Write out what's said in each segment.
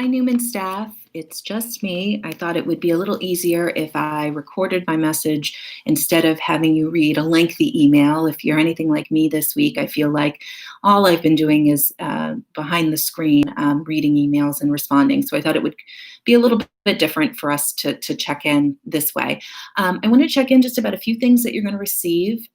Hi, Newman staff. It's just me. I thought it would be a little easier if I recorded my message instead of having you read a lengthy email. If you're anything like me this week, I feel like all I've been doing is behind the screen reading emails and responding. So I thought it would be a little bit different for us to check in this way. I want to check in just about a few things that you're going to receive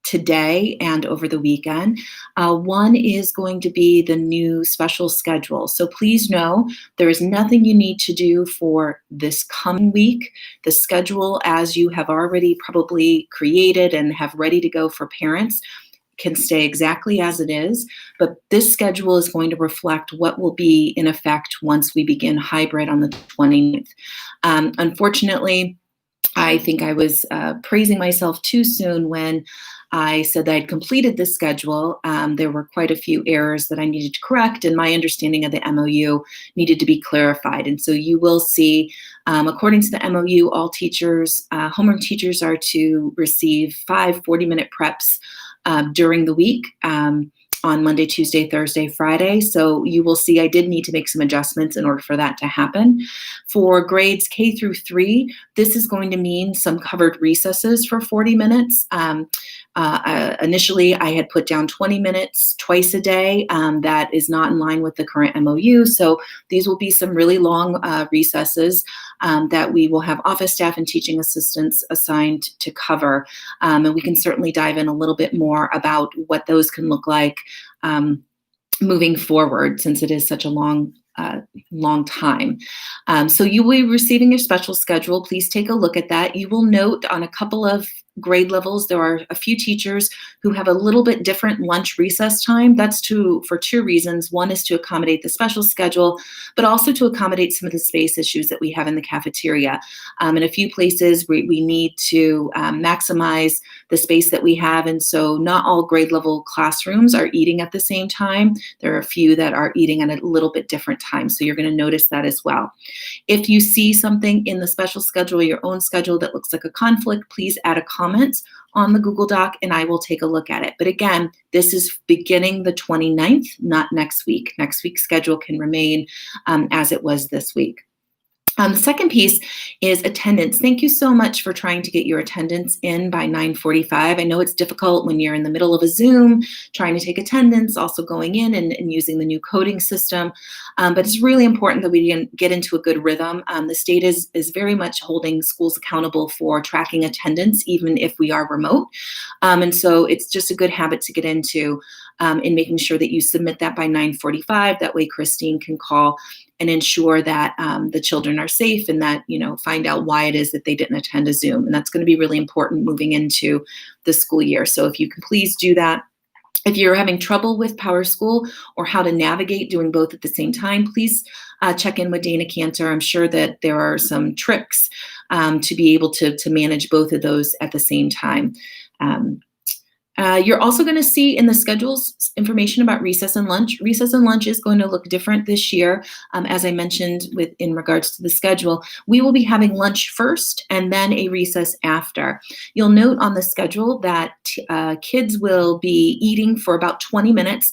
today and over the weekend. One is going to be the new special schedule. So please know there is nothing you need to do for this coming week. The schedule, as you have already probably created and have ready to go for parents, can stay exactly as it is, but this schedule is going to reflect what will be in effect once we begin hybrid on the 29th. Unfortunately, I think I was praising myself too soon when I said that I'd completed the schedule. There were quite a few errors that I needed to correct, and my understanding of the MOU needed to be clarified. And so you will see, according to the MOU, all teachers, homeroom teachers are to receive 5 40-minute preps during the week. On Monday, Tuesday, Thursday, Friday. So you will see I did need to make some adjustments in order for that to happen. For grades K through 3, this is going to mean some covered recesses for 40 minutes. Initially, I had put down 20 minutes twice a day. That is not in line with the current MOU. So these will be some really long recesses that we will have office staff and teaching assistants assigned to cover. And we can certainly dive in a little bit more about what those can look like moving forward, since it is such a long time. So you will be receiving your special schedule. Please take a look at that. You will note on a couple of grade levels, there are a few teachers who have a little bit different lunch recess time. That's for two reasons. One is to accommodate the special schedule, but also to accommodate some of the space issues that we have in the cafeteria. In a few places, we need to maximize the space that we have, and so not all grade level classrooms are eating at the same time. There are a few that are eating at a little bit different time, so you're going to notice that as well. If you see something in the special schedule, your own schedule, that looks like a conflict, please add a comment on the Google Doc and I will take a look at it. But again, this is beginning the 29th, not next week. Next week's schedule can remain as it was this week. The second piece is attendance. Thank you so much for trying to get your attendance in by 9:45. I know it's difficult when you're in the middle of a Zoom, trying to take attendance, also going in and using the new coding system. But it's really important that we get into a good rhythm. The state is very much holding schools accountable for tracking attendance, even if we are remote. And so it's just a good habit to get into in making sure that you submit that by 9:45. That way Christine can call and ensure that the children are safe and that, find out why it is that they didn't attend a Zoom. And that's going to be really important moving into the school year. So if you can please do that. If you're having trouble with PowerSchool or how to navigate doing both at the same time, please check in with Dana Cantor. I'm sure that there are some tricks to be able to manage both of those at the same time. You're also going to see in the schedules information about recess and lunch. Recess and lunch is going to look different this year. As I mentioned in regards to the schedule, we will be having lunch first and then a recess after. You'll note on the schedule that kids will be eating for about 20 minutes.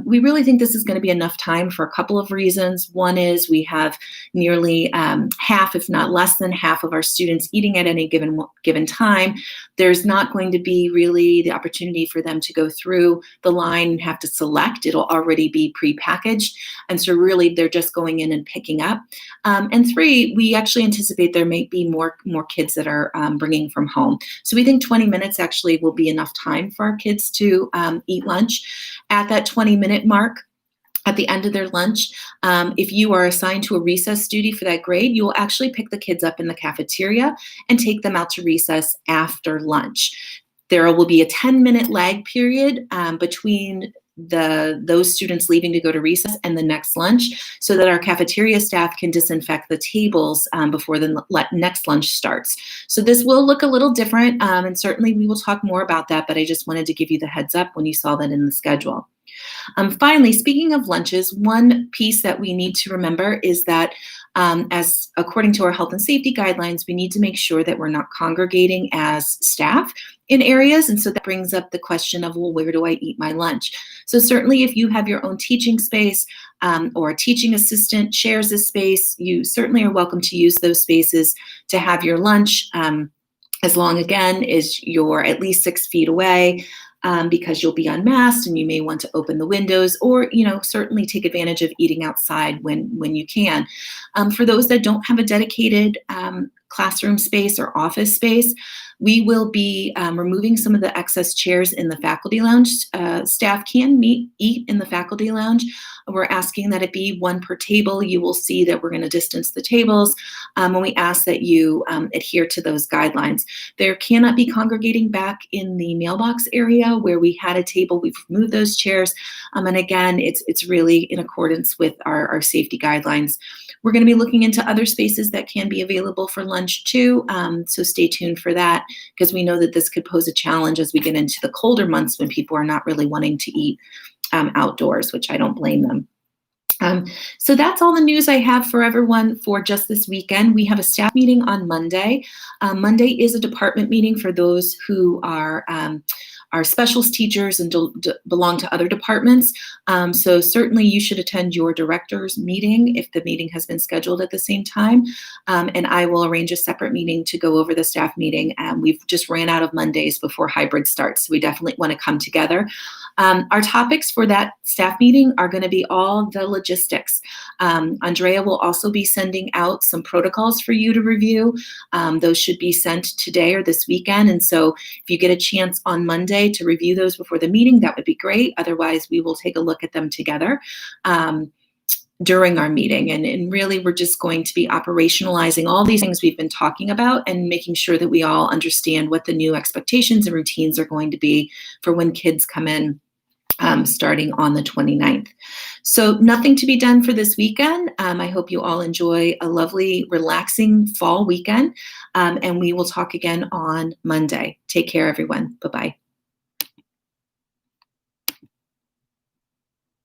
We really think this is going to be enough time for a couple of reasons. One is we have nearly half, if not less than half of our students eating at any given time. There's not going to be really the opportunity for them to go through the line and have to select. It'll already be prepackaged. And so really they're just going in and picking up. And 3, we actually anticipate there may be more kids that are bringing from home. So we think 20 minutes actually will be enough time for our kids to eat lunch. At that 20-minute mark, at the end of their lunch, if you are assigned to a recess duty for that grade, you will actually pick the kids up in the cafeteria and take them out to recess after lunch. There will be a 10-minute lag period between those students leaving to go to recess and the next lunch, so that our cafeteria staff can disinfect the tables before the next lunch starts. So this will look a little different, and certainly we will talk more about that, but I just wanted to give you the heads up when you saw that in the schedule. Finally, speaking of lunches, one piece that we need to remember is that as according to our health and safety guidelines, we need to make sure that we're not congregating as staff in areas. And so that brings up the question of, well, where do I eat my lunch? So certainly if you have your own teaching space, or a teaching assistant shares a space, you certainly are welcome to use those spaces to have your lunch, as long, again, as you're at least 6 feet away, because you'll be unmasked and you may want to open the windows, or certainly take advantage of eating outside when you can. For those that don't have a dedicated classroom space or office space, we will be removing some of the excess chairs in the faculty lounge. Staff can eat in the faculty lounge. We're asking that it be 1 per table. You will see that we're going to distance the tables, and we ask that you adhere to those guidelines. There cannot be congregating back in the mailbox area where we had a table. We've removed those chairs, and again, it's really in accordance with our safety guidelines. We're going to be looking into other spaces that can be available for lunch too, so stay tuned for that, because we know that this could pose a challenge as we get into the colder months when people are not really wanting to eat outdoors, which I don't blame them. So that's all the news I have for everyone for just this weekend. We have a staff meeting on Monday. Monday is a department meeting for those who are specialist teachers and belong to other departments. So certainly you should attend your director's meeting if the meeting has been scheduled at the same time. And I will arrange a separate meeting to go over the staff meeting. We've just ran out of Mondays before hybrid starts, so we definitely want to come together. Our topics for that staff meeting are going to be all the logistics. Andrea will also be sending out some protocols for you to review. Those should be sent today or this weekend. And so if you get a chance on Monday to review those before the meeting, that would be great. Otherwise, we will take a look at them together during our meeting. And really, we're just going to be operationalizing all these things we've been talking about and making sure that we all understand what the new expectations and routines are going to be for when kids come in starting on the 29th. So nothing to be done for this weekend. I hope you all enjoy a lovely, relaxing fall weekend. And we will talk again on Monday. Take care, everyone. Bye-bye.